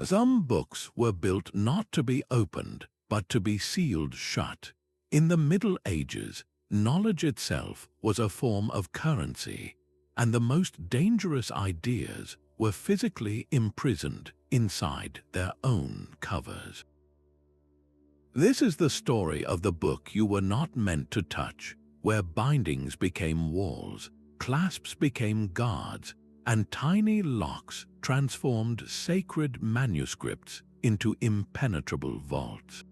Some books were built not to be opened, but to be sealed shut. In the Middle Ages, knowledge itself was a form of currency, and the most dangerous ideas were physically imprisoned inside their own covers. This is the story of the book you were not meant to touch, where bindings became walls, clasps became guards, and tiny locks transformed sacred manuscripts into impenetrable vaults.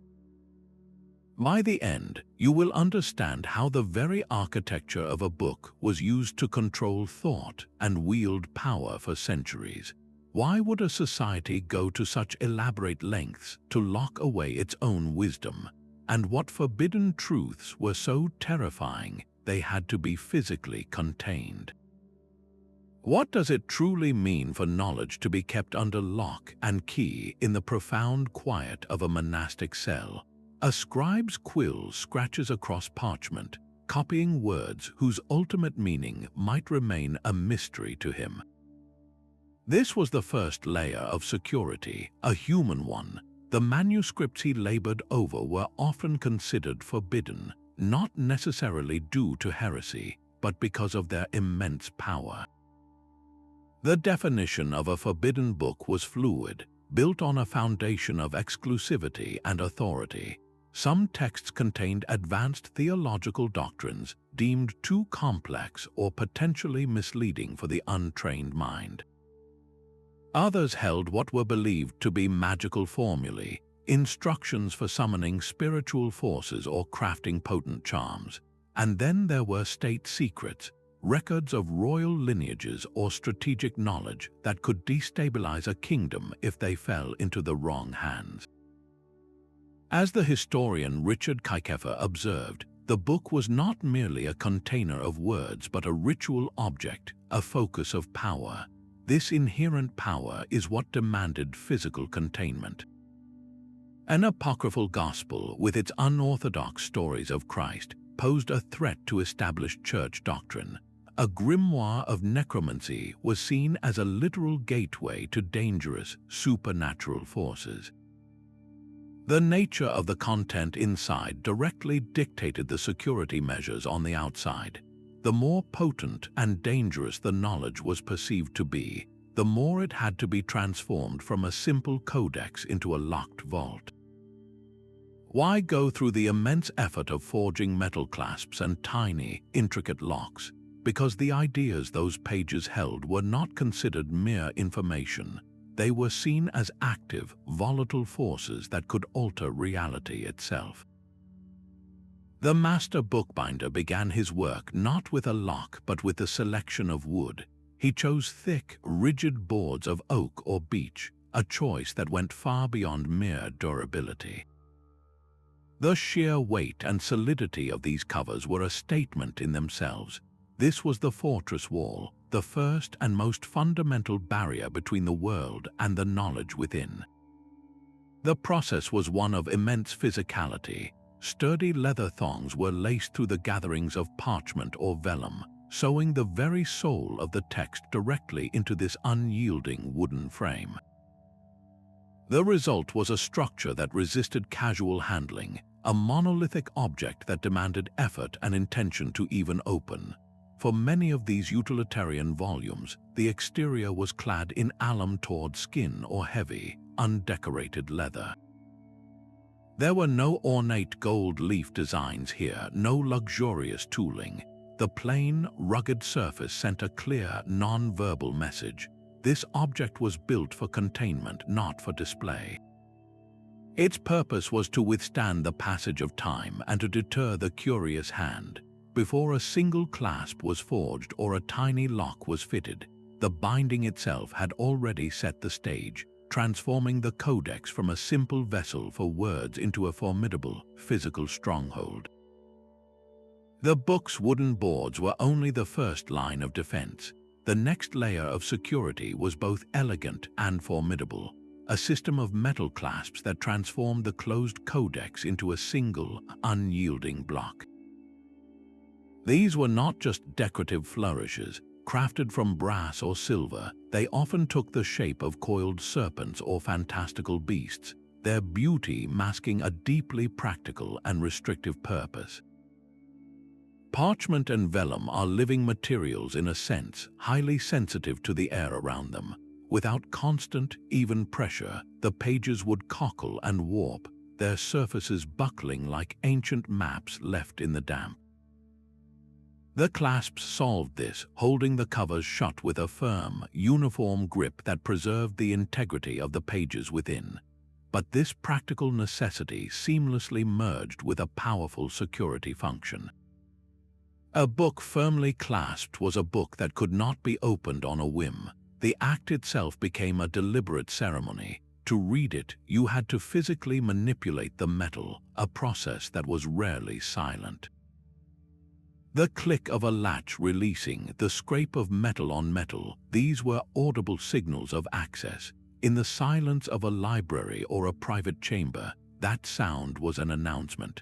By the end, you will understand how the very architecture of a book was used to control thought and wield power for centuries. Why would a society go to such elaborate lengths to lock away its own wisdom? And what forbidden truths were so terrifying they had to be physically contained? What does it truly mean for knowledge to be kept under lock and key in the profound quiet of a monastic cell? A scribe's quill scratches across parchment, copying words whose ultimate meaning might remain a mystery to him. This was the first layer of security, a human one. The manuscripts he labored over were often considered forbidden, not necessarily due to heresy, but because of their immense power. The definition of a forbidden book was fluid, built on a foundation of exclusivity and authority. Some texts contained advanced theological doctrines deemed too complex or potentially misleading for the untrained mind. Others held what were believed to be magical formulae, instructions for summoning spiritual forces or crafting potent charms. And then there were state secrets, records of royal lineages or strategic knowledge that could destabilize a kingdom if they fell into the wrong hands. As the historian Richard Kuykefer observed, the book was not merely a container of words but a ritual object, a focus of power. This inherent power is what demanded physical containment. An apocryphal gospel with its unorthodox stories of Christ posed a threat to established church doctrine. A grimoire of necromancy was seen as a literal gateway to dangerous, supernatural forces. The nature of the content inside directly dictated the security measures on the outside. The more potent and dangerous the knowledge was perceived to be, the more it had to be transformed from a simple codex into a locked vault. Why go through the immense effort of forging metal clasps and tiny, intricate locks? Because the ideas those pages held were not considered mere information. They were seen as active, volatile forces that could alter reality itself. The master bookbinder began his work not with a lock but with a selection of wood. He chose thick, rigid boards of oak or beech, a choice that went far beyond mere durability. The sheer weight and solidity of these covers were a statement in themselves. This was the fortress wall, the first and most fundamental barrier between the world and the knowledge within. The process was one of immense physicality. Sturdy leather thongs were laced through the gatherings of parchment or vellum, sewing the very soul of the text directly into this unyielding wooden frame. The result was a structure that resisted casual handling, a monolithic object that demanded effort and intention to even open. For many of these utilitarian volumes, the exterior was clad in alum-tawed skin or heavy, undecorated leather. There were no ornate gold leaf designs here, no luxurious tooling. The plain, rugged surface sent a clear, non-verbal message. This object was built for containment, not for display. Its purpose was to withstand the passage of time and to deter the curious hand. Before a single clasp was forged or a tiny lock was fitted, the binding itself had already set the stage, transforming the codex from a simple vessel for words into a formidable, physical stronghold. The book's wooden boards were only the first line of defense. The next layer of security was both elegant and formidable, a system of metal clasps that transformed the closed codex into a single, unyielding block. These were not just decorative flourishes, crafted from brass or silver. They often took the shape of coiled serpents or fantastical beasts, their beauty masking a deeply practical and restrictive purpose. Parchment and vellum are living materials in a sense, highly sensitive to the air around them. Without constant, even pressure, the pages would cockle and warp, their surfaces buckling like ancient maps left in the damp. The clasps solved this, holding the covers shut with a firm, uniform grip that preserved the integrity of the pages within. But this practical necessity seamlessly merged with a powerful security function. A book firmly clasped was a book that could not be opened on a whim. The act itself became a deliberate ceremony. To read it, you had to physically manipulate the metal, a process that was rarely silent. The click of a latch releasing, the scrape of metal on metal, these were audible signals of access. In the silence of a library or a private chamber, that sound was an announcement.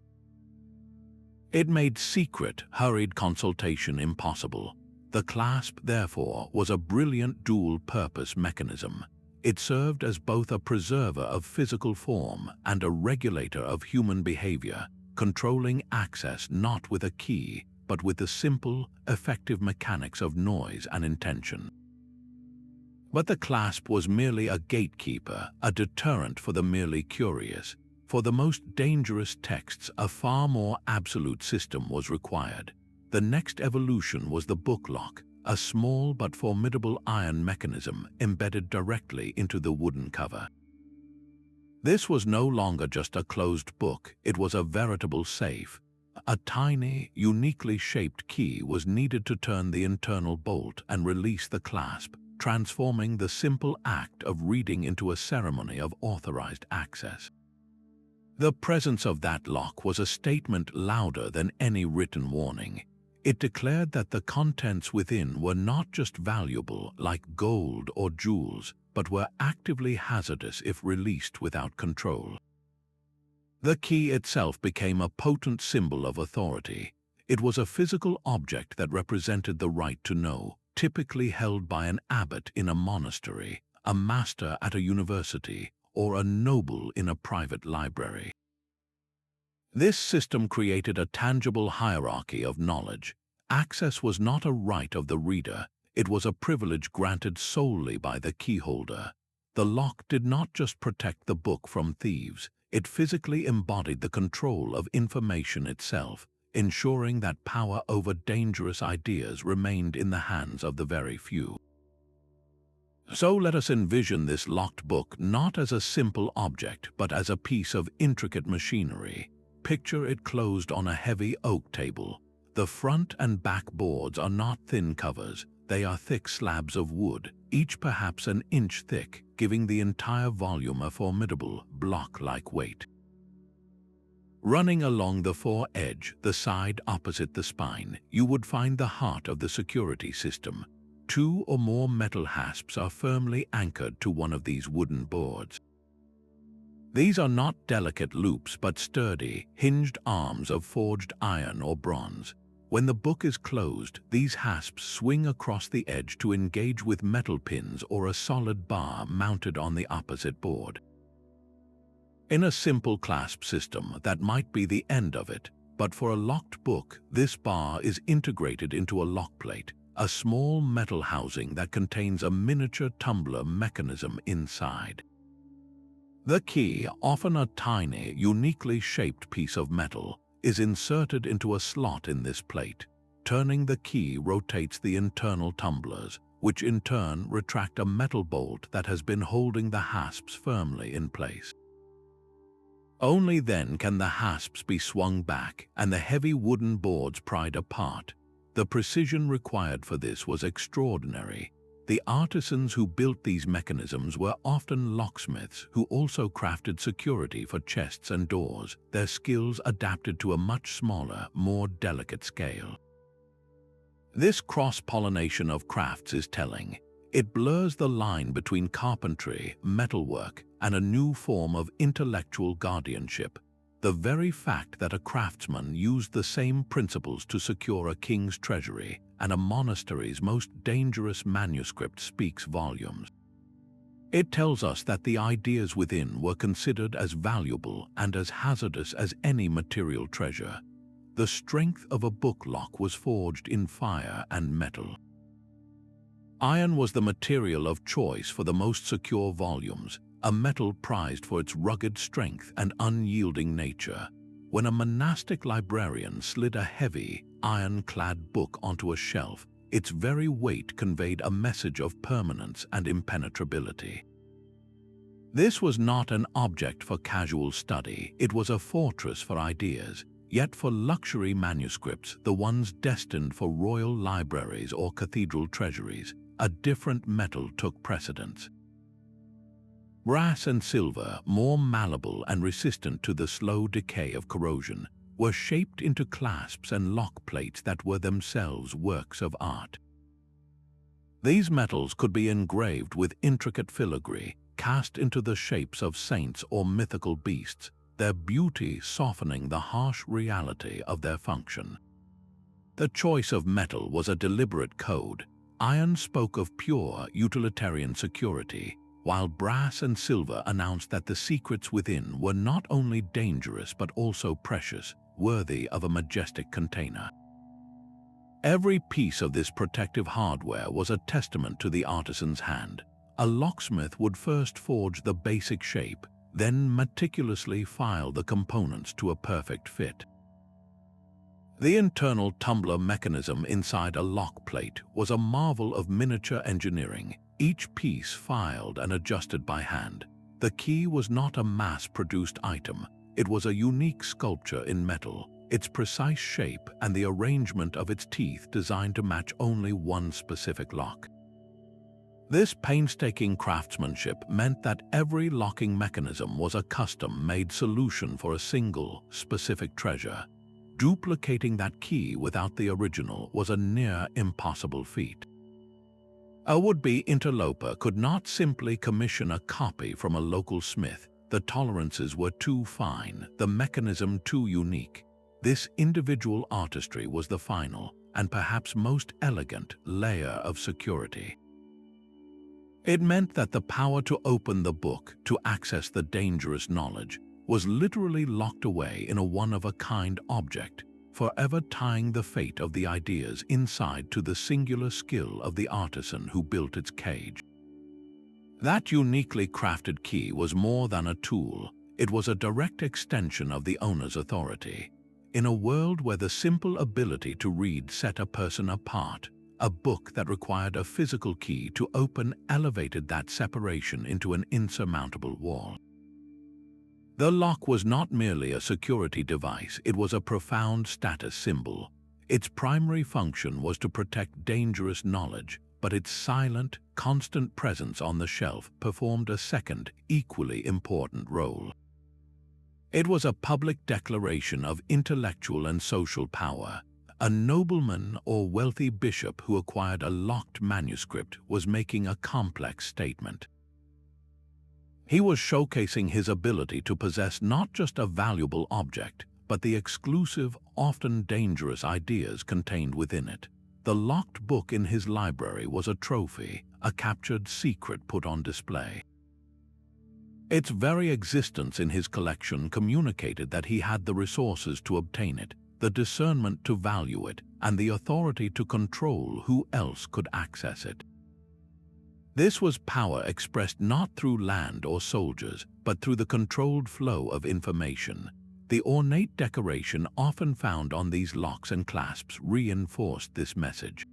It made secret, hurried consultation impossible. The clasp, therefore, was a brilliant dual-purpose mechanism. It served as both a preserver of physical form and a regulator of human behavior, controlling access not with a key, but with the simple, effective mechanics of noise and intention. But the clasp was merely a gatekeeper, a deterrent for the merely curious. For the most dangerous texts, a far more absolute system was required. The next evolution was the Booklock, a small but formidable iron mechanism embedded directly into the wooden cover. This was no longer just a closed book, it was a veritable safe. A tiny, uniquely shaped key was needed to turn the internal bolt and release the clasp, transforming the simple act of reading into a ceremony of authorized access. The presence of that lock was a statement louder than any written warning. It declared that the contents within were not just valuable like gold or jewels, but were actively hazardous if released without control. The key itself became a potent symbol of authority. It was a physical object that represented the right to know, typically held by an abbot in a monastery, a master at a university, or a noble in a private library. This system created a tangible hierarchy of knowledge. Access was not a right of the reader, it was a privilege granted solely by the keyholder. The lock did not just protect the book from thieves, it physically embodied the control of information itself, ensuring that power over dangerous ideas remained in the hands of the very few. So let us envision this locked book not as a simple object, but as a piece of intricate machinery. Picture it closed on a heavy oak table. The front and back boards are not thin covers, they are thick slabs of wood, each perhaps an inch thick, giving the entire volume a formidable, block-like weight. Running along the fore-edge, the side opposite the spine, you would find the heart of the security system. 2 or more metal hasps are firmly anchored to one of these wooden boards. These are not delicate loops but sturdy, hinged arms of forged iron or bronze. When the book is closed, these hasps swing across the edge to engage with metal pins or a solid bar mounted on the opposite board. In a simple clasp system, that might be the end of it, but for a locked book, this bar is integrated into a lock plate, a small metal housing that contains a miniature tumbler mechanism inside. The key, often a tiny, uniquely shaped piece of metal, is inserted into a slot in this plate. Turning the key rotates the internal tumblers, which in turn retract a metal bolt that has been holding the hasps firmly in place. Only then can the hasps be swung back and the heavy wooden boards pried apart. The precision required for this was extraordinary. The artisans who built these mechanisms were often locksmiths who also crafted security for chests and doors, their skills adapted to a much smaller, more delicate scale. This cross-pollination of crafts is telling. It blurs the line between carpentry, metalwork, and a new form of intellectual guardianship. The very fact that a craftsman used the same principles to secure a king's treasury and a monastery's most dangerous manuscript speaks volumes. It tells us that the ideas within were considered as valuable and as hazardous as any material treasure. The strength of a booklock was forged in fire and metal. Iron was the material of choice for the most secure volumes, a metal prized for its rugged strength and unyielding nature. When a monastic librarian slid a heavy, iron-clad book onto a shelf, its very weight conveyed a message of permanence and impenetrability. This was not an object for casual study, it was a fortress for ideas. Yet for luxury manuscripts, the ones destined for royal libraries or cathedral treasuries, a different metal took precedence. Brass and silver, more malleable and resistant to the slow decay of corrosion, were shaped into clasps and lock plates that were themselves works of art. These metals could be engraved with intricate filigree, cast into the shapes of saints or mythical beasts, their beauty softening the harsh reality of their function. The choice of metal was a deliberate code. Iron spoke of pure, utilitarian security, while brass and silver announced that the secrets within were not only dangerous but also precious, worthy of a majestic container. Every piece of this protective hardware was a testament to the artisan's hand. A locksmith would first forge the basic shape, then meticulously file the components to a perfect fit. The internal tumbler mechanism inside a lock plate was a marvel of miniature engineering, each piece filed and adjusted by hand. The key was not a mass-produced item, it was a unique sculpture in metal, its precise shape and the arrangement of its teeth designed to match only one specific lock. This painstaking craftsmanship meant that every locking mechanism was a custom-made solution for a single, specific treasure. Duplicating that key without the original was a near impossible feat. A would-be interloper could not simply commission a copy from a local smith. The tolerances were too fine, the mechanism too unique. This individual artistry was the final, and perhaps most elegant, layer of security. It meant that the power to open the book, to access the dangerous knowledge, was literally locked away in a one-of-a-kind object, forever tying the fate of the ideas inside to the singular skill of the artisan who built its cage. That uniquely crafted key was more than a tool, it was a direct extension of the owner's authority. In a world where the simple ability to read set a person apart, a book that required a physical key to open elevated that separation into an insurmountable wall. The lock was not merely a security device, it was a profound status symbol. Its primary function was to protect dangerous knowledge, but its silent, constant presence on the shelf performed a second, equally important role. It was a public declaration of intellectual and social power. A nobleman or wealthy bishop who acquired a locked manuscript was making a complex statement. He was showcasing his ability to possess not just a valuable object, but the exclusive, often dangerous ideas contained within it. The locked book in his library was a trophy, a captured secret put on display. Its very existence in his collection communicated that he had the resources to obtain it, the discernment to value it, and the authority to control who else could access it. This was power expressed not through land or soldiers, but through the controlled flow of information. The ornate decoration often found on these locks and clasps reinforced this message.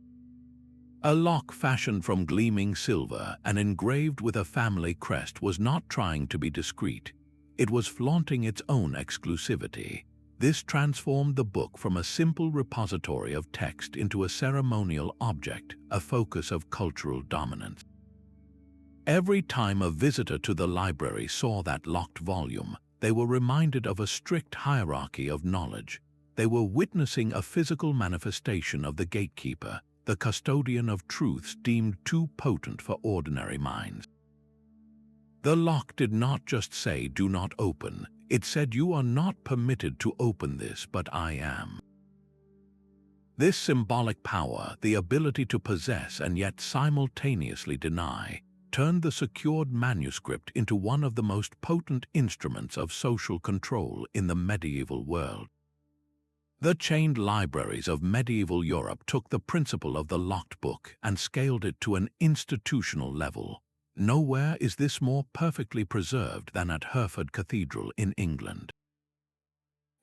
A lock fashioned from gleaming silver and engraved with a family crest was not trying to be discreet. It was flaunting its own exclusivity. This transformed the book from a simple repository of text into a ceremonial object, a focus of cultural dominance. Every time a visitor to the library saw that locked volume, they were reminded of a strict hierarchy of knowledge. They were witnessing a physical manifestation of the gatekeeper, the custodian of truths deemed too potent for ordinary minds. The lock did not just say, "Do not open," It said, "You are not permitted to open this, but I am." This symbolic power, the ability to possess and yet simultaneously deny, turned the secured manuscript into one of the most potent instruments of social control in the medieval world. The chained libraries of medieval Europe took the principle of the locked book and scaled it to an institutional level. Nowhere is this more perfectly preserved than at Hereford Cathedral in England.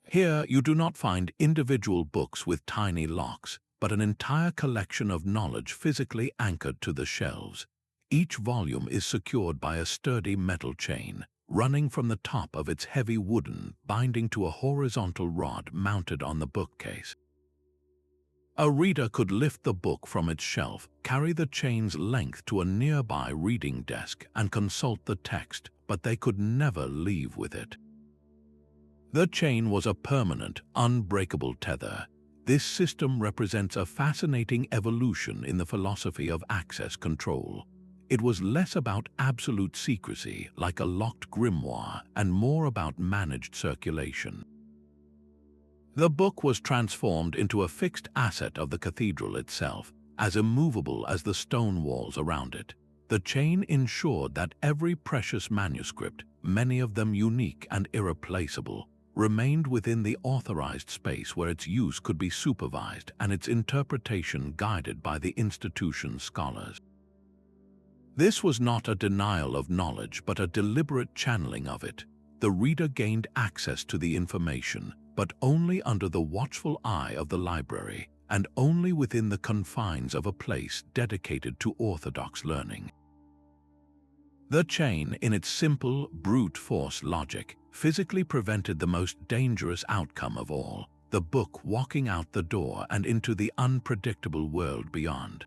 Here you do not find individual books with tiny locks, but an entire collection of knowledge physically anchored to the shelves. Each volume is secured by a sturdy metal chain, running from the top of its heavy wooden binding to a horizontal rod mounted on the bookcase. A reader could lift the book from its shelf, carry the chain's length to a nearby reading desk, and consult the text, but they could never leave with it. The chain was a permanent, unbreakable tether. This system represents a fascinating evolution in the philosophy of access control. It was less about absolute secrecy, like a locked grimoire, and more about managed circulation. The book was transformed into a fixed asset of the cathedral itself, as immovable as the stone walls around it. The chain ensured that every precious manuscript, many of them unique and irreplaceable, remained within the authorized space where its use could be supervised and its interpretation guided by the institution's scholars. This was not a denial of knowledge, but a deliberate channeling of it. The reader gained access to the information, but only under the watchful eye of the library, and only within the confines of a place dedicated to orthodox learning. The chain, in its simple, brute force logic, physically prevented the most dangerous outcome of all, the book walking out the door and into the unpredictable world beyond.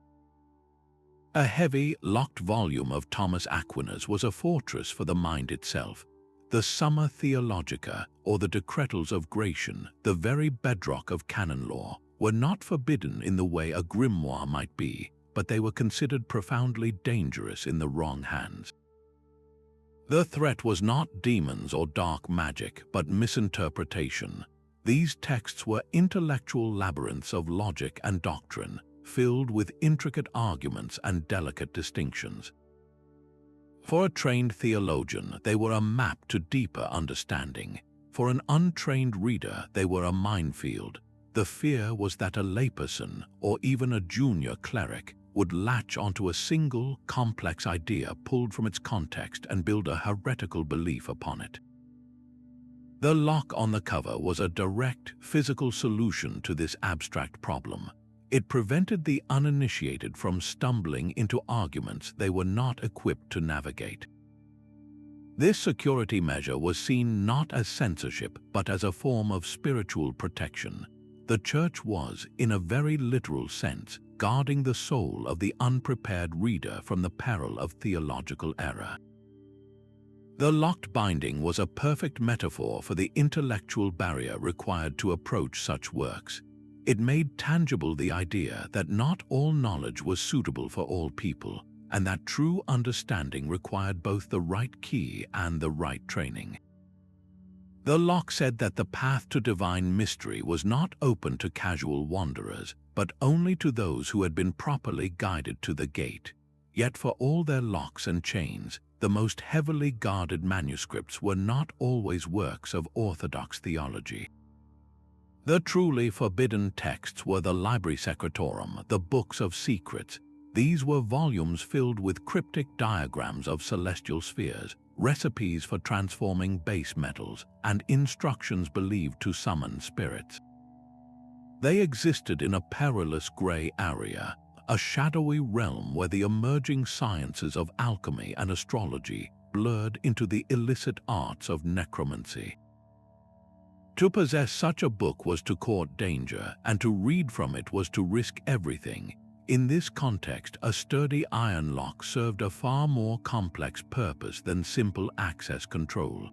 A heavy, locked volume of Thomas Aquinas was a fortress for the mind itself. The Summa Theologica, or the Decretals of Gratian, the very bedrock of canon law, were not forbidden in the way a grimoire might be, but they were considered profoundly dangerous in the wrong hands. The threat was not demons or dark magic, but misinterpretation. These texts were intellectual labyrinths of logic and doctrine, filled with intricate arguments and delicate distinctions. For a trained theologian, they were a map to deeper understanding. For an untrained reader, they were a minefield. The fear was that a layperson, or even a junior cleric, would latch onto a single, complex idea pulled from its context and build a heretical belief upon it. The lock on the cover was a direct, physical solution to this abstract problem. It prevented the uninitiated from stumbling into arguments they were not equipped to navigate. This security measure was seen not as censorship, but as a form of spiritual protection. The Church was, in a very literal sense, guarding the soul of the unprepared reader from the peril of theological error. The locked binding was a perfect metaphor for the intellectual barrier required to approach such works. It made tangible the idea that not all knowledge was suitable for all people, and that true understanding required both the right key and the right training. The lock said that the path to divine mystery was not open to casual wanderers, but only to those who had been properly guided to the gate. Yet for all their locks and chains, the most heavily guarded manuscripts were not always works of orthodox theology. The truly forbidden texts were the Libri Secretorum, the books of secrets. These were volumes filled with cryptic diagrams of celestial spheres, recipes for transforming base metals, and instructions believed to summon spirits. They existed in a perilous gray area, a shadowy realm where the emerging sciences of alchemy and astrology blurred into the illicit arts of necromancy. To possess such a book was to court danger, and to read from it was to risk everything. In this context, a sturdy iron lock served a far more complex purpose than simple access control.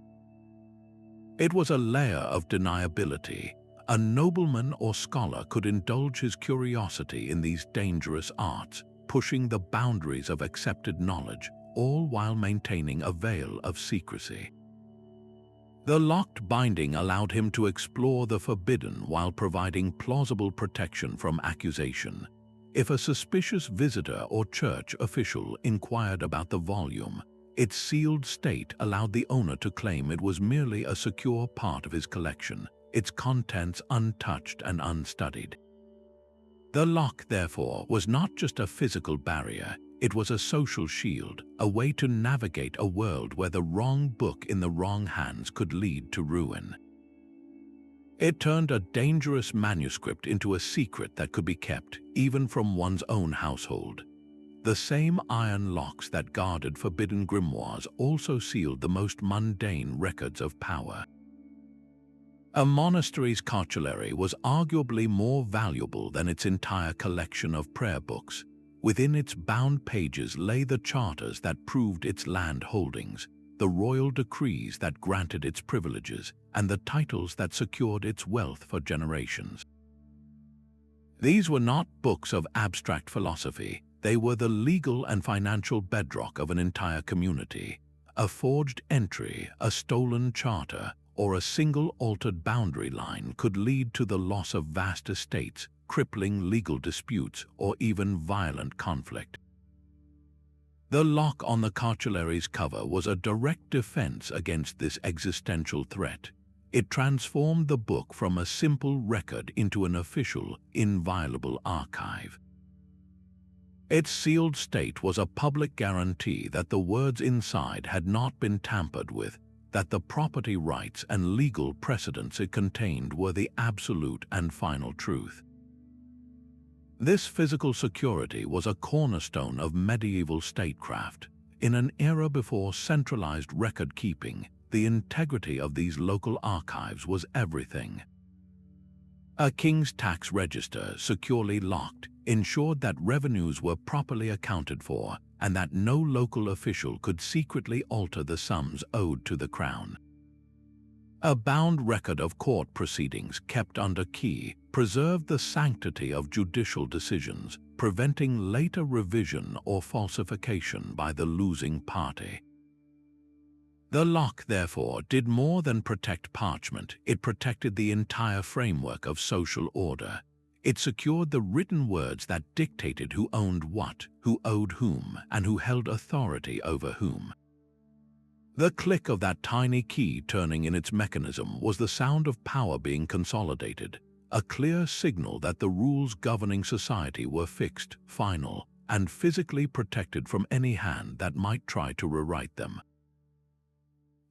It was a layer of deniability. A nobleman or scholar could indulge his curiosity in these dangerous arts, pushing the boundaries of accepted knowledge, all while maintaining a veil of secrecy. The locked binding allowed him to explore the forbidden while providing plausible protection from accusation. If a suspicious visitor or church official inquired about the volume, its sealed state allowed the owner to claim it was merely a secure part of his collection, its contents untouched and unstudied. The lock, therefore, was not just a physical barrier, it was a social shield, a way to navigate a world where the wrong book in the wrong hands could lead to ruin. It turned a dangerous manuscript into a secret that could be kept, even from one's own household. The same iron locks that guarded forbidden grimoires also sealed the most mundane records of power. A monastery's cartulary was arguably more valuable than its entire collection of prayer books. Within its bound pages lay the charters that proved its land holdings, the royal decrees that granted its privileges, and the titles that secured its wealth for generations. These were not books of abstract philosophy, they were the legal and financial bedrock of an entire community. A forged entry, a stolen charter, or a single altered boundary line could lead to the loss of vast estates, crippling legal disputes, or even violent conflict. The lock on the cartulary's cover was a direct defense against this existential threat. It transformed the book from a simple record into an official, inviolable archive. Its sealed state was a public guarantee that the words inside had not been tampered with, that the property rights and legal precedents it contained were the absolute and final truth. This physical security was a cornerstone of medieval statecraft. In an era before centralized record-keeping, the integrity of these local archives was everything. A king's tax register, securely locked, ensured that revenues were properly accounted for and that no local official could secretly alter the sums owed to the crown. A bound record of court proceedings kept under key preserved the sanctity of judicial decisions, preventing later revision or falsification by the losing party. The lock, therefore, did more than protect parchment, it protected the entire framework of social order. It secured the written words that dictated who owned what, who owed whom, and who held authority over whom. The click of that tiny key turning in its mechanism was the sound of power being consolidated, a clear signal that the rules governing society were fixed, final, and physically protected from any hand that might try to rewrite them.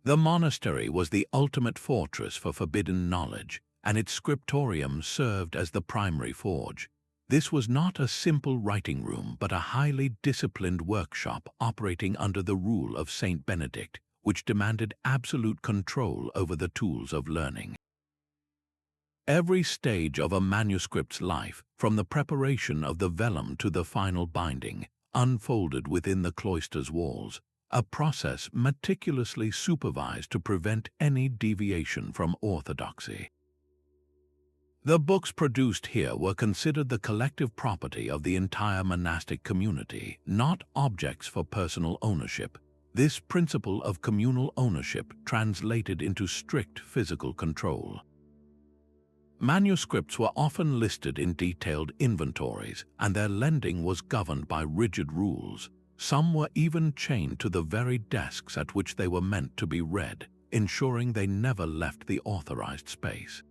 The monastery was the ultimate fortress for forbidden knowledge, and its scriptorium served as the primary forge. This was not a simple writing room but a highly disciplined workshop operating under the rule of Saint Benedict, which demanded absolute control over the tools of learning. Every stage of a manuscript's life, from the preparation of the vellum to the final binding, unfolded within the cloister's walls, a process meticulously supervised to prevent any deviation from orthodoxy. The books produced here were considered the collective property of the entire monastic community, not objects for personal ownership. This principle of communal ownership translated into strict physical control. Manuscripts were often listed in detailed inventories, and their lending was governed by rigid rules. Some were even chained to the very desks at which they were meant to be read, ensuring they never left the authorized space.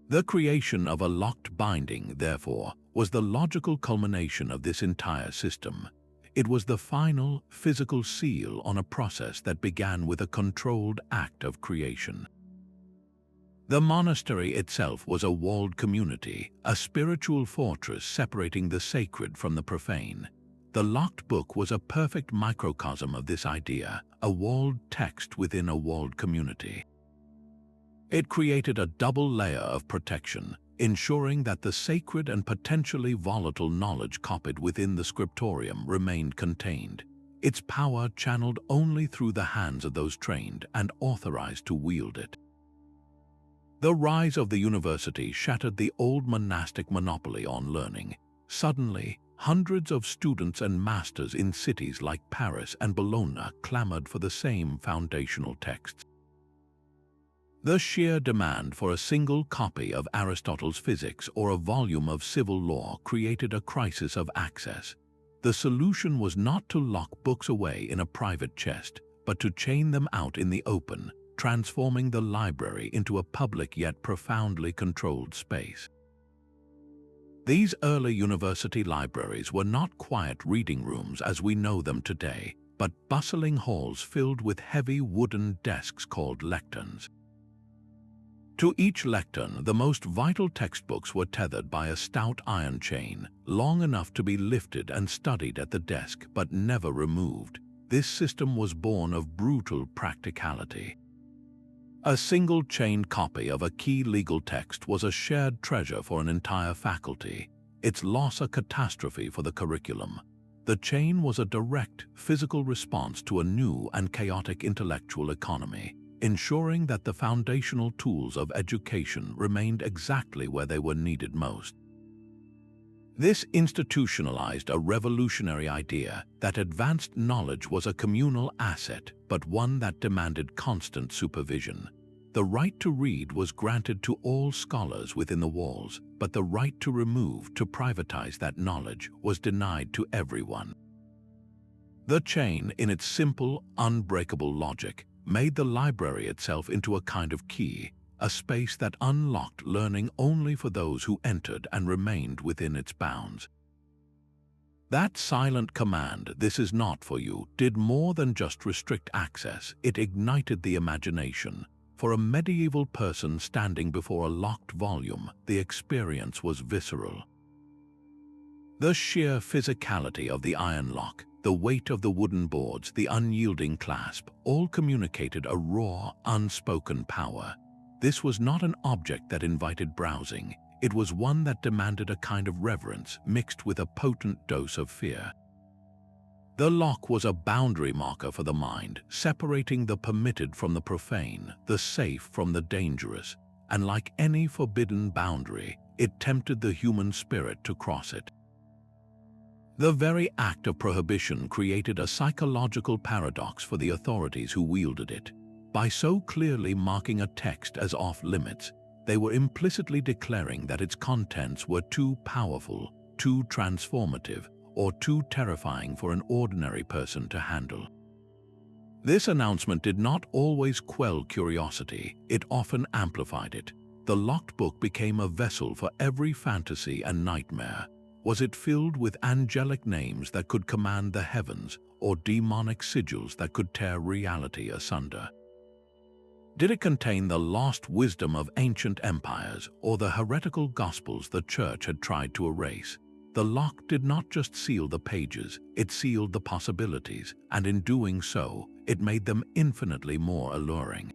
The creation of a locked binding, therefore, was the logical culmination of this entire system. It was the final, physical seal on a process that began with a controlled act of creation. The monastery itself was a walled community, a spiritual fortress separating the sacred from the profane. The locked book was a perfect microcosm of this idea, a walled text within a walled community. It created a double layer of protection, ensuring that the sacred and potentially volatile knowledge copied within the scriptorium remained contained, its power channeled only through the hands of those trained and authorized to wield it. The rise of the university shattered the old monastic monopoly on learning. Suddenly, hundreds of students and masters in cities like Paris and Bologna clamored for the same foundational texts. The sheer demand for a single copy of Aristotle's Physics or a volume of civil law created a crisis of access. The solution was not to lock books away in a private chest, but to chain them out in the open, transforming the library into a public yet profoundly controlled space. These early university libraries were not quiet reading rooms as we know them today, but bustling halls filled with heavy wooden desks called lecterns. To each lectern, the most vital textbooks were tethered by a stout iron chain, long enough to be lifted and studied at the desk but never removed. This system was born of brutal practicality. A single chained copy of a key legal text was a shared treasure for an entire faculty, its loss a catastrophe for the curriculum. The chain was a direct, physical response to a new and chaotic intellectual economy, ensuring that the foundational tools of education remained exactly where they were needed most. This institutionalized a revolutionary idea that advanced knowledge was a communal asset, but one that demanded constant supervision. The right to read was granted to all scholars within the walls, but the right to privatize that knowledge, was denied to everyone. The chain, in its simple, unbreakable logic, made the library itself into a kind of key, a space that unlocked learning only for those who entered and remained within its bounds. That silent command, "This is not for you," did more than just restrict access. It ignited the imagination. For a medieval person standing before a locked volume, the experience was visceral. The sheer physicality of the iron lock, the weight of the wooden boards, the unyielding clasp, all communicated a raw, unspoken power. This was not an object that invited browsing. It was one that demanded a kind of reverence mixed with a potent dose of fear. The lock was a boundary marker for the mind, separating the permitted from the profane, the safe from the dangerous, and like any forbidden boundary, it tempted the human spirit to cross it. The very act of prohibition created a psychological paradox for the authorities who wielded it. By so clearly marking a text as off-limits, they were implicitly declaring that its contents were too powerful, too transformative, or too terrifying for an ordinary person to handle. This announcement did not always quell curiosity, it often amplified it. The locked book became a vessel for every fantasy and nightmare. Was it filled with angelic names that could command the heavens, or demonic sigils that could tear reality asunder? Did it contain the lost wisdom of ancient empires, or the heretical gospels the Church had tried to erase? The lock did not just seal the pages, it sealed the possibilities, and in doing so, it made them infinitely more alluring.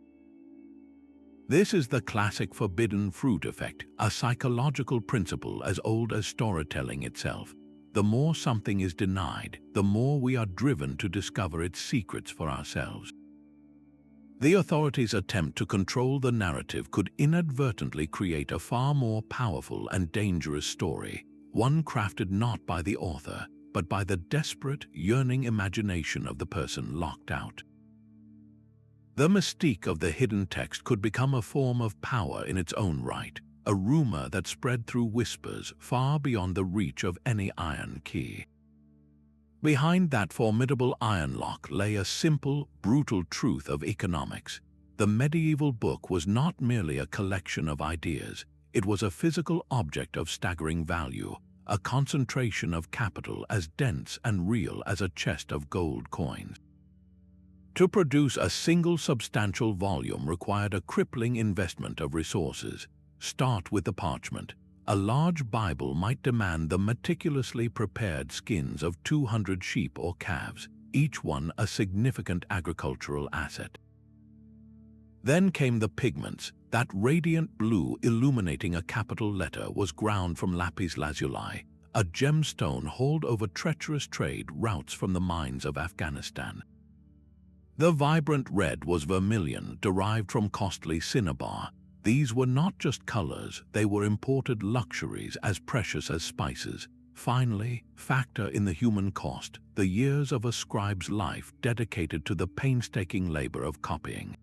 This is the classic forbidden fruit effect, a psychological principle as old as storytelling itself. The more something is denied, the more we are driven to discover its secrets for ourselves. The authorities' attempt to control the narrative could inadvertently create a far more powerful and dangerous story, one crafted not by the author, but by the desperate, yearning imagination of the person locked out. The mystique of the hidden text could become a form of power in its own right, a rumor that spread through whispers far beyond the reach of any iron key. Behind that formidable iron lock lay a simple, brutal truth of economics. The medieval book was not merely a collection of ideas, it was a physical object of staggering value, a concentration of capital as dense and real as a chest of gold coins. To produce a single substantial volume required a crippling investment of resources. Start with the parchment. A large Bible might demand the meticulously prepared skins of 200 sheep or calves, each one a significant agricultural asset. Then came the pigments. That radiant blue illuminating a capital letter was ground from lapis lazuli, a gemstone hauled over treacherous trade routes from the mines of Afghanistan. The vibrant red was vermilion, derived from costly cinnabar. These were not just colors, they were imported luxuries as precious as spices. Finally, factor in the human cost, the years of a scribe's life dedicated to the painstaking labor of copying.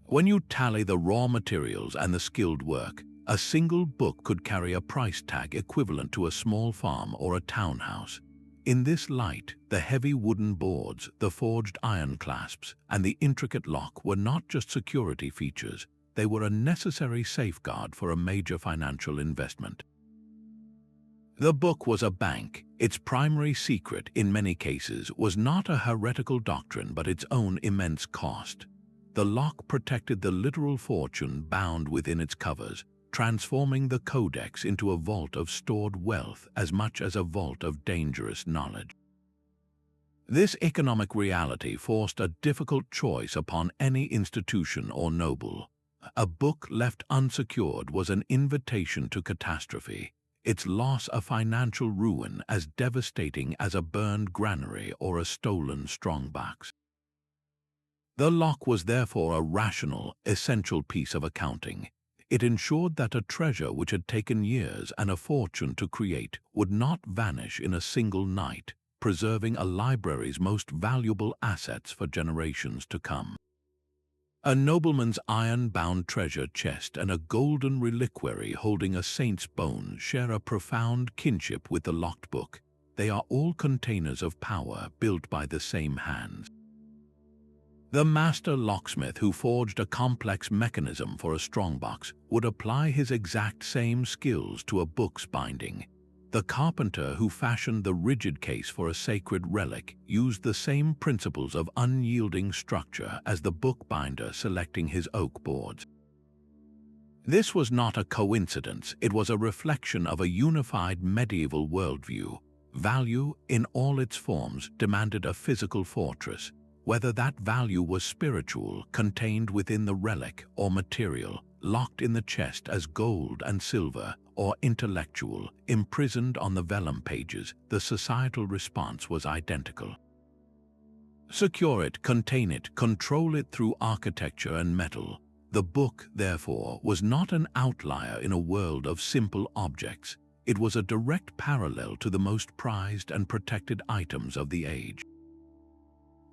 When you tally the raw materials and the skilled work, a single book could carry a price tag equivalent to a small farm or a townhouse. In this light, the heavy wooden boards, the forged iron clasps, and the intricate lock were not just security features, they were a necessary safeguard for a major financial investment. The book was a bank. Its primary secret, in many cases, was not a heretical doctrine but its own immense cost. The lock protected the literal fortune bound within its covers, transforming the codex into a vault of stored wealth as much as a vault of dangerous knowledge. This economic reality forced a difficult choice upon any institution or noble. A book left unsecured was an invitation to catastrophe, its loss a financial ruin as devastating as a burned granary or a stolen strongbox. The lock was therefore a rational, essential piece of accounting. It ensured that a treasure which had taken years and a fortune to create would not vanish in a single night, preserving a library's most valuable assets for generations to come. A nobleman's iron-bound treasure chest and a golden reliquary holding a saint's bones share a profound kinship with the locked book. They are all containers of power built by the same hands. The master locksmith who forged a complex mechanism for a strongbox would apply his exact same skills to a book's binding. The carpenter who fashioned the rigid case for a sacred relic used the same principles of unyielding structure as the bookbinder selecting his oak boards. This was not a coincidence, it was a reflection of a unified medieval worldview. Value, in all its forms, demanded a physical fortress. Whether that value was spiritual, contained within the relic, or material, locked in the chest as gold and silver, or intellectual, imprisoned on the vellum pages, the societal response was identical. Secure it, contain it, control it through architecture and metal. The book, therefore, was not an outlier in a world of simple objects. It was a direct parallel to the most prized and protected items of the age.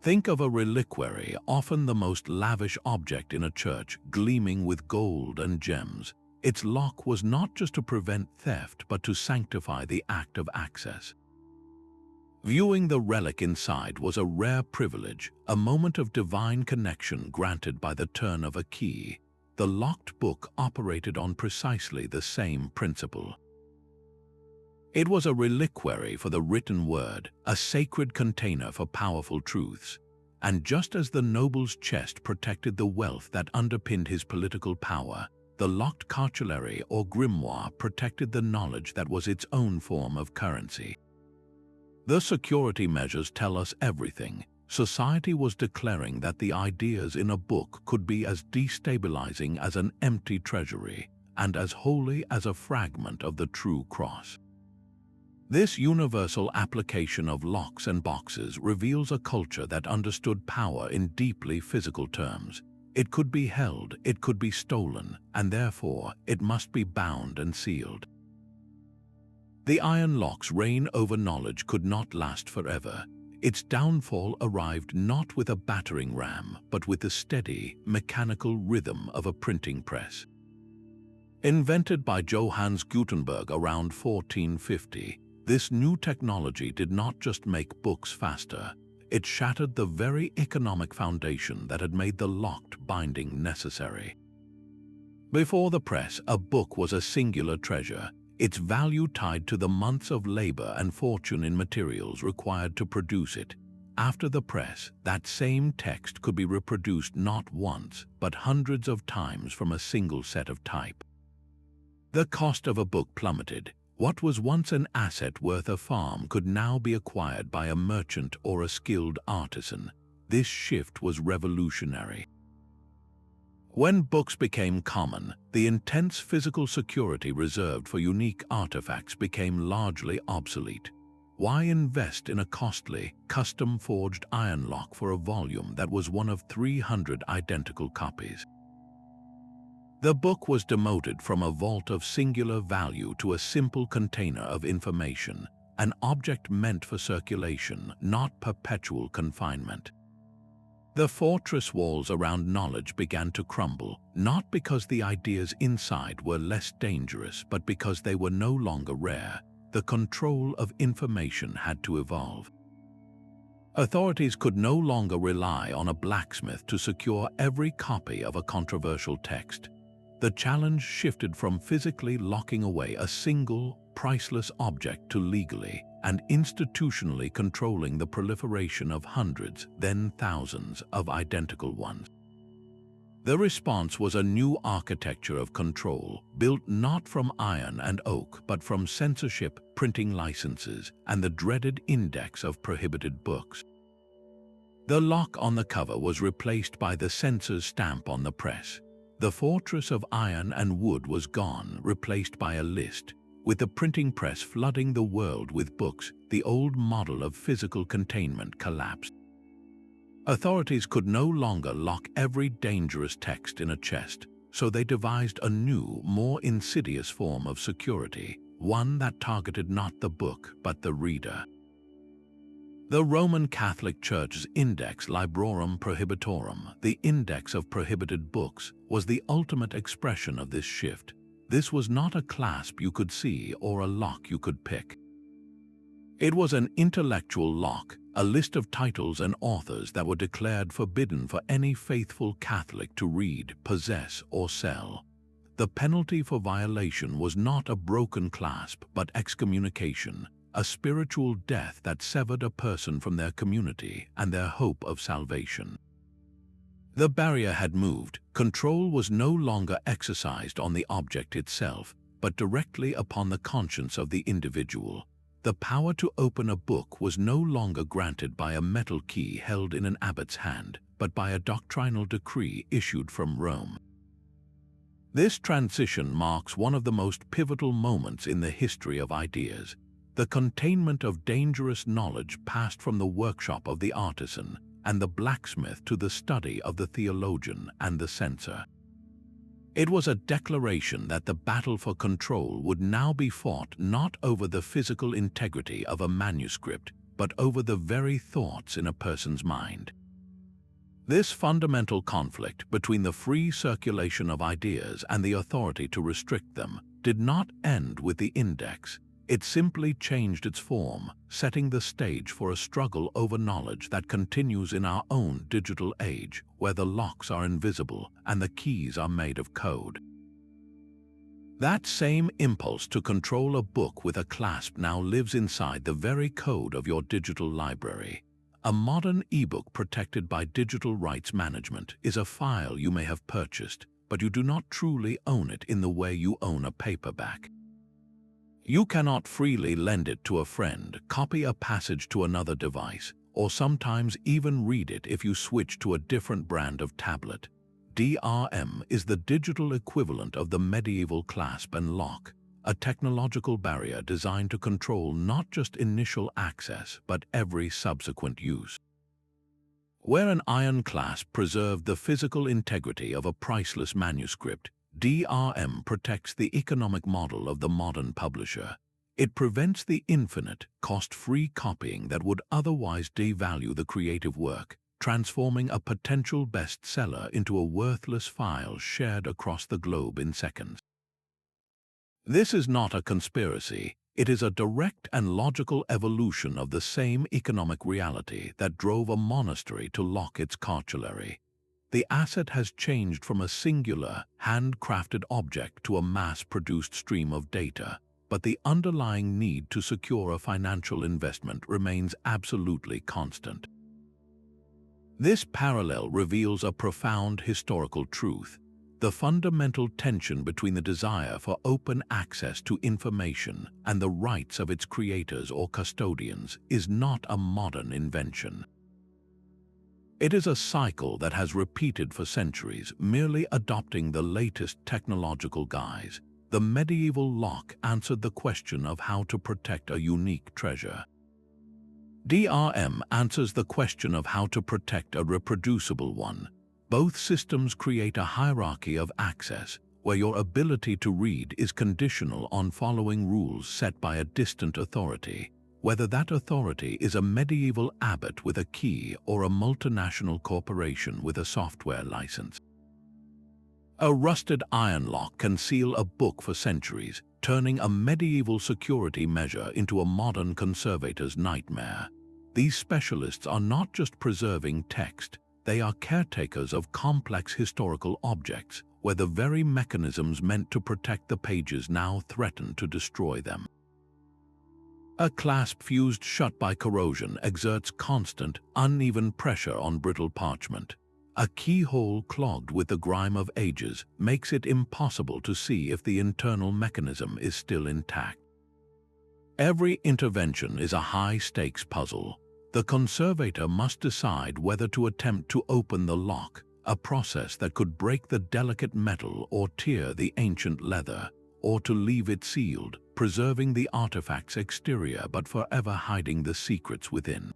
Think of a reliquary, often the most lavish object in a church, gleaming with gold and gems. Its lock was not just to prevent theft, but to sanctify the act of access. Viewing the relic inside was a rare privilege, a moment of divine connection granted by the turn of a key. The locked book operated on precisely the same principle. It was a reliquary for the written word, a sacred container for powerful truths. And just as the noble's chest protected the wealth that underpinned his political power, the locked cartulary or grimoire protected the knowledge that was its own form of currency. The security measures tell us everything. Society was declaring that the ideas in a book could be as destabilizing as an empty treasury, and as holy as a fragment of the true cross. This universal application of locks and boxes reveals a culture that understood power in deeply physical terms. It could be held, it could be stolen, and therefore it must be bound and sealed. The iron lock's reign over knowledge could not last forever. Its downfall arrived not with a battering ram, but with the steady, mechanical rhythm of a printing press. Invented by Johannes Gutenberg around 1450, this new technology did not just make books faster, it shattered the very economic foundation that had made the locked binding necessary. Before the press, a book was a singular treasure, its value tied to the months of labor and fortune in materials required to produce it. After the press, that same text could be reproduced not once, but hundreds of times from a single set of type. The cost of a book plummeted. What was once an asset worth a farm could now be acquired by a merchant or a skilled artisan. This shift was revolutionary. When books became common, the intense physical security reserved for unique artifacts became largely obsolete. Why invest in a costly, custom-forged iron lock for a volume that was one of 300 identical copies? The book was demoted from a vault of singular value to a simple container of information, an object meant for circulation, not perpetual confinement. The fortress walls around knowledge began to crumble, not because the ideas inside were less dangerous, but because they were no longer rare. The control of information had to evolve. Authorities could no longer rely on a blacksmith to secure every copy of a controversial text. The challenge shifted from physically locking away a single, priceless object to legally and institutionally controlling the proliferation of hundreds, then thousands, of identical ones. The response was a new architecture of control, built not from iron and oak, but from censorship, printing licenses, and the dreaded index of prohibited books. The lock on the cover was replaced by the censor's stamp on the press. The fortress of iron and wood was gone, replaced by a list. With the printing press flooding the world with books, the old model of physical containment collapsed. Authorities could no longer lock every dangerous text in a chest, so they devised a new, more insidious form of security, one that targeted not the book but the reader. The Roman Catholic Church's Index Librorum Prohibitorum, the index of prohibited books, was the ultimate expression of this shift. This was not a clasp you could see or a lock you could pick. It was an intellectual lock, a list of titles and authors that were declared forbidden for any faithful Catholic to read, possess, or sell. The penalty for violation was not a broken clasp, but excommunication, a spiritual death that severed a person from their community and their hope of salvation. The barrier had moved. Control was no longer exercised on the object itself, but directly upon the conscience of the individual. The power to open a book was no longer granted by a metal key held in an abbot's hand, but by a doctrinal decree issued from Rome. This transition marks one of the most pivotal moments in the history of ideas. The containment of dangerous knowledge passed from the workshop of the artisan and the blacksmith to the study of the theologian and the censor. It was a declaration that the battle for control would now be fought not over the physical integrity of a manuscript, but over the very thoughts in a person's mind. This fundamental conflict between the free circulation of ideas and the authority to restrict them did not end with the index. It simply changed its form, setting the stage for a struggle over knowledge that continues in our own digital age, where the locks are invisible and the keys are made of code. That same impulse to control a book with a clasp now lives inside the very code of your digital library. A modern ebook protected by digital rights management is a file you may have purchased, but you do not truly own it in the way you own a paperback. You cannot freely lend it to a friend, copy a passage to another device, or sometimes even read it if you switch to a different brand of tablet. DRM is the digital equivalent of the medieval clasp and lock, a technological barrier designed to control not just initial access, but every subsequent use. Where an iron clasp preserved the physical integrity of a priceless manuscript, DRM protects the economic model of the modern publisher. It prevents the infinite, cost-free copying that would otherwise devalue the creative work, transforming a potential bestseller into a worthless file shared across the globe in seconds. This is not a conspiracy. It is a direct and logical evolution of the same economic reality that drove a monastery to lock its cartulary. The asset has changed from a singular, handcrafted object to a mass-produced stream of data, but the underlying need to secure a financial investment remains absolutely constant. This parallel reveals a profound historical truth. The fundamental tension between the desire for open access to information and the rights of its creators or custodians is not a modern invention. It is a cycle that has repeated for centuries, merely adopting the latest technological guise. The medieval lock answered the question of how to protect a unique treasure. DRM answers the question of how to protect a reproducible one. Both systems create a hierarchy of access, where your ability to read is conditional on following rules set by a distant authority. whether that authority is a medieval abbot with a key or a multinational corporation with a software license. A rusted iron lock can seal a book for centuries, turning a medieval security measure into a modern conservator's nightmare. These specialists are not just preserving text, they are caretakers of complex historical objects, where the very mechanisms meant to protect the pages now threaten to destroy them. A clasp fused shut by corrosion exerts constant, uneven pressure on brittle parchment. A keyhole clogged with the grime of ages makes it impossible to see if the internal mechanism is still intact. Every intervention is a high-stakes puzzle. The conservator must decide whether to attempt to open the lock, a process that could break the delicate metal or tear the ancient leather, or to leave it sealed, preserving the artifact's exterior but forever hiding the secrets within.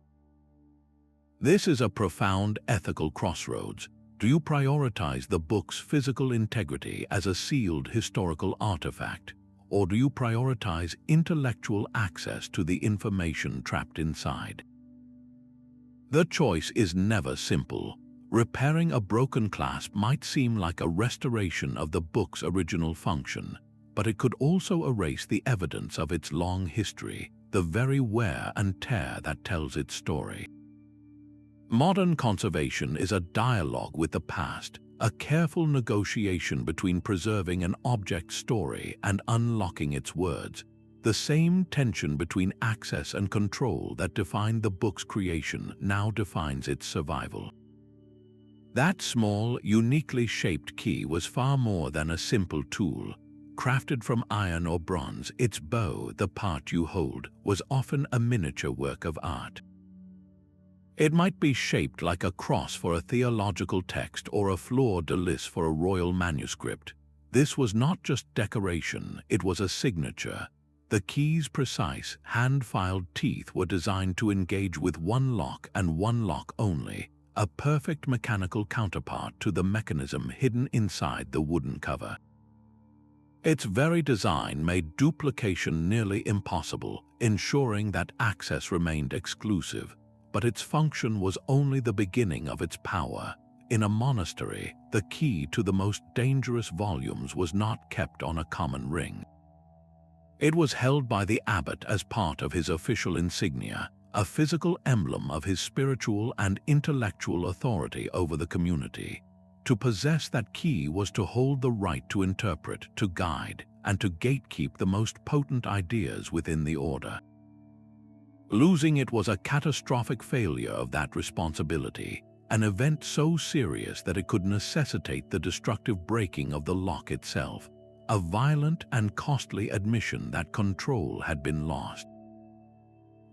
This is a profound ethical crossroads. Do you prioritize the book's physical integrity as a sealed historical artifact, or do you prioritize intellectual access to the information trapped inside? The choice is never simple. Repairing a broken clasp might seem like a restoration of the book's original function, but it could also erase the evidence of its long history, the very wear and tear that tells its story. Modern conservation is a dialogue with the past, a careful negotiation between preserving an object's story and unlocking its words, the same tension between access and control that defined the book's creation now defines its survival. That small, uniquely shaped key was far more than a simple tool. Crafted from iron or bronze, its bow, the part you hold, was often a miniature work of art. It might be shaped like a cross for a theological text or a fleur-de-lis for a royal manuscript. This was not just decoration, it was a signature. The key's precise, hand-filed teeth were designed to engage with one lock and one lock only, a perfect mechanical counterpart to the mechanism hidden inside the wooden cover. Its very design made duplication nearly impossible, ensuring that access remained exclusive. But its function was only the beginning of its power. In a monastery, the key to the most dangerous volumes was not kept on a common ring. It was held by the abbot as part of his official insignia, a physical emblem of his spiritual and intellectual authority over the community. To possess that key was to hold the right to interpret, to guide, and to gatekeep the most potent ideas within the order. Losing it was a catastrophic failure of that responsibility, an event so serious that it could necessitate the destructive breaking of the lock itself, a violent and costly admission that control had been lost.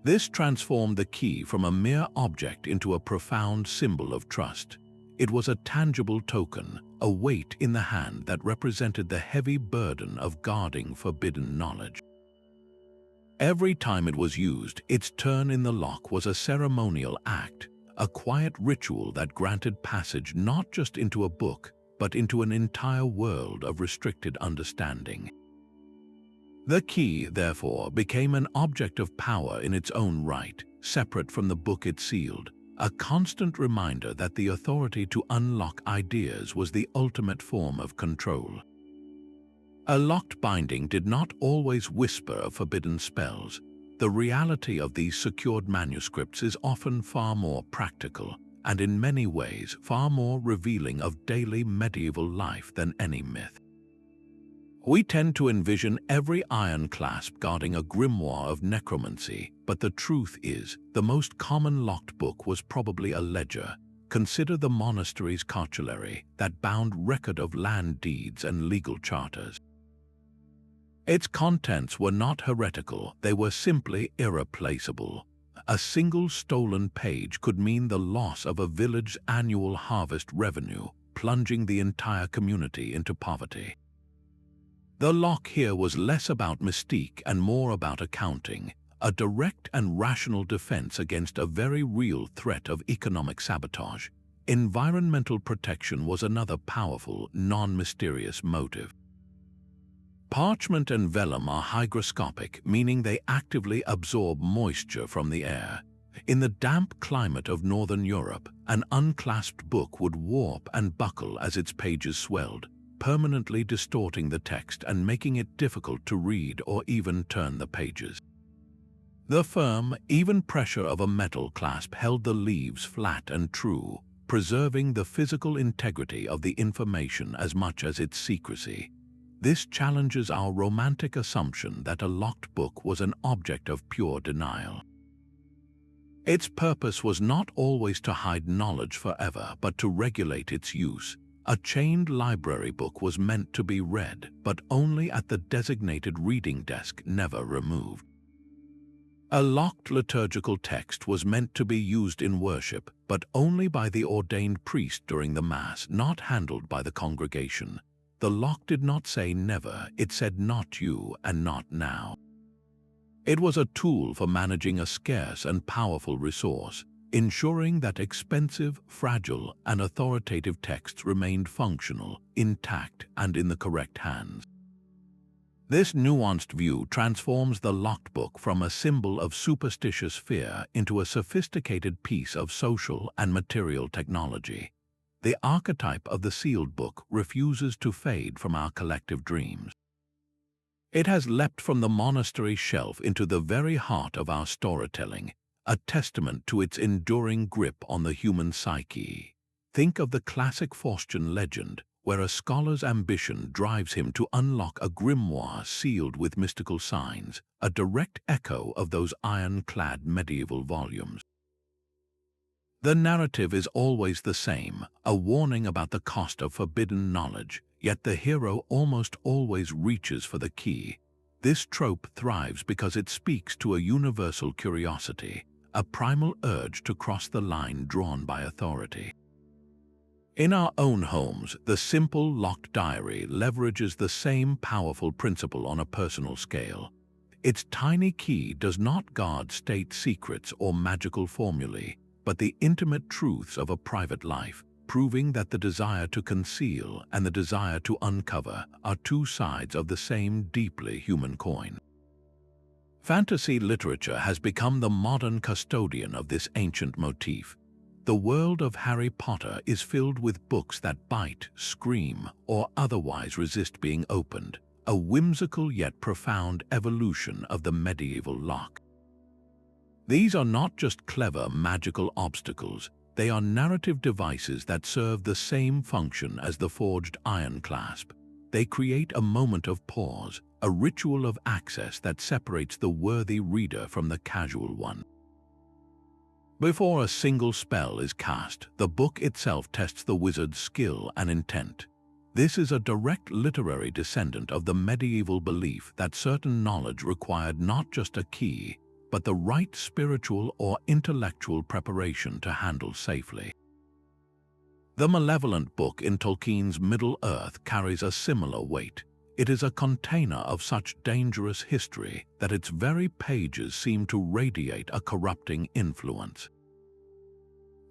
This transformed the key from a mere object into a profound symbol of trust. It was a tangible token, a weight in the hand that represented the heavy burden of guarding forbidden knowledge. Every time it was used, its turn in the lock was a ceremonial act, a quiet ritual that granted passage not just into a book, but into an entire world of restricted understanding. The key, therefore, became an object of power in its own right, separate from the book it sealed, a constant reminder that the authority to unlock ideas was the ultimate form of control. A locked binding did not always whisper of forbidden spells. The reality of these secured manuscripts is often far more practical, and in many ways far more revealing of daily medieval life than any myth. We tend to envision every iron clasp guarding a grimoire of necromancy, but the truth is, the most common locked book was probably a ledger. Consider the monastery's cartulary that bound record of land deeds and legal charters. Its contents were not heretical, they were simply irreplaceable. A single stolen page could mean the loss of a village's annual harvest revenue, plunging the entire community into poverty. The lock here was less about mystique and more about accounting, a direct and rational defense against a very real threat of economic sabotage. Environmental protection was another powerful, non-mysterious motive. Parchment and vellum are hygroscopic, meaning they actively absorb moisture from the air. In the damp climate of Northern Europe, an unclasped book would warp and buckle as its pages swelled, permanently distorting the text and making it difficult to read or even turn the pages. The firm, even pressure of a metal clasp held the leaves flat and true, preserving the physical integrity of the information as much as its secrecy. This challenges our romantic assumption that a locked book was an object of pure denial. Its purpose was not always to hide knowledge forever, but to regulate its use. A chained library book was meant to be read, but only at the designated reading desk, never removed. A locked liturgical text was meant to be used in worship, but only by the ordained priest during the Mass, not handled by the congregation. The lock did not say never, it said not you and not now. It was a tool for managing a scarce and powerful resource, ensuring that expensive, fragile, and authoritative texts remained functional, intact, and in the correct hands. This nuanced view transforms the locked book from a symbol of superstitious fear into a sophisticated piece of social and material technology. The archetype of the sealed book refuses to fade from our collective dreams. It has leapt from the monastery shelf into the very heart of our storytelling, a testament to its enduring grip on the human psyche. Think of the classic Faustian legend, where a scholar's ambition drives him to unlock a grimoire sealed with mystical signs, a direct echo of those iron-clad medieval volumes. The narrative is always the same, a warning about the cost of forbidden knowledge, yet the hero almost always reaches for the key. This trope thrives because it speaks to a universal curiosity, a primal urge to cross the line drawn by authority. In our own homes, the simple locked diary leverages the same powerful principle on a personal scale. Its tiny key does not guard state secrets or magical formulae, but the intimate truths of a private life, proving that the desire to conceal and the desire to uncover are two sides of the same deeply human coin. Fantasy literature has become the modern custodian of this ancient motif. The world of Harry Potter is filled with books that bite, scream, or otherwise resist being opened, a whimsical yet profound evolution of the medieval lock. These are not just clever magical obstacles, they are narrative devices that serve the same function as the forged iron clasp. They create a moment of pause, a ritual of access that separates the worthy reader from the casual one. Before a single spell is cast, the book itself tests the wizard's skill and intent. This is a direct literary descendant of the medieval belief that certain knowledge required not just a key, but the right spiritual or intellectual preparation to handle safely. The malevolent book in Tolkien's Middle-earth carries a similar weight. It is a container of such dangerous history that its very pages seem to radiate a corrupting influence.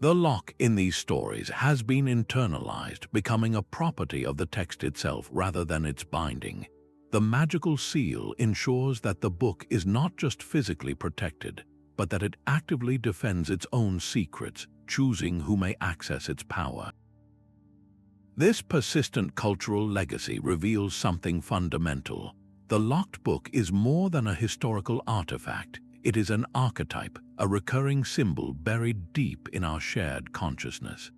The lock in these stories has been internalized, becoming a property of the text itself rather than its binding. The magical seal ensures that the book is not just physically protected, but that it actively defends its own secrets, choosing who may access its power. This persistent cultural legacy reveals something fundamental. The locked book is more than a historical artifact. It is an archetype, a recurring symbol buried deep in our shared consciousness.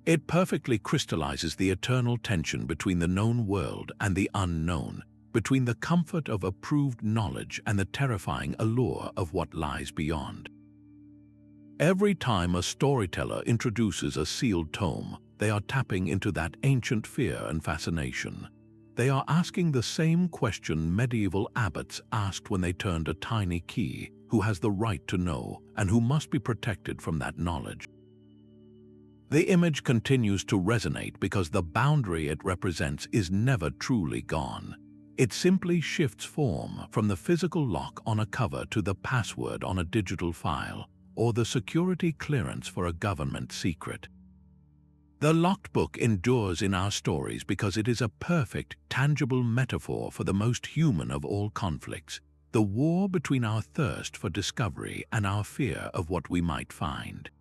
It perfectly crystallizes the eternal tension between the known world and the unknown, between the comfort of approved knowledge and the terrifying allure of what lies beyond. Every time a storyteller introduces a sealed tome, they are tapping into that ancient fear and fascination. They are asking the same question medieval abbots asked when they turned a tiny key: who has the right to know and who must be protected from that knowledge? The image continues to resonate because the boundary it represents is never truly gone. It simply shifts form from the physical lock on a cover to the password on a digital file, or the security clearance for a government secret. The locked book endures in our stories because it is a perfect, tangible metaphor for the most human of all conflicts, the war between our thirst for discovery and our fear of what we might find.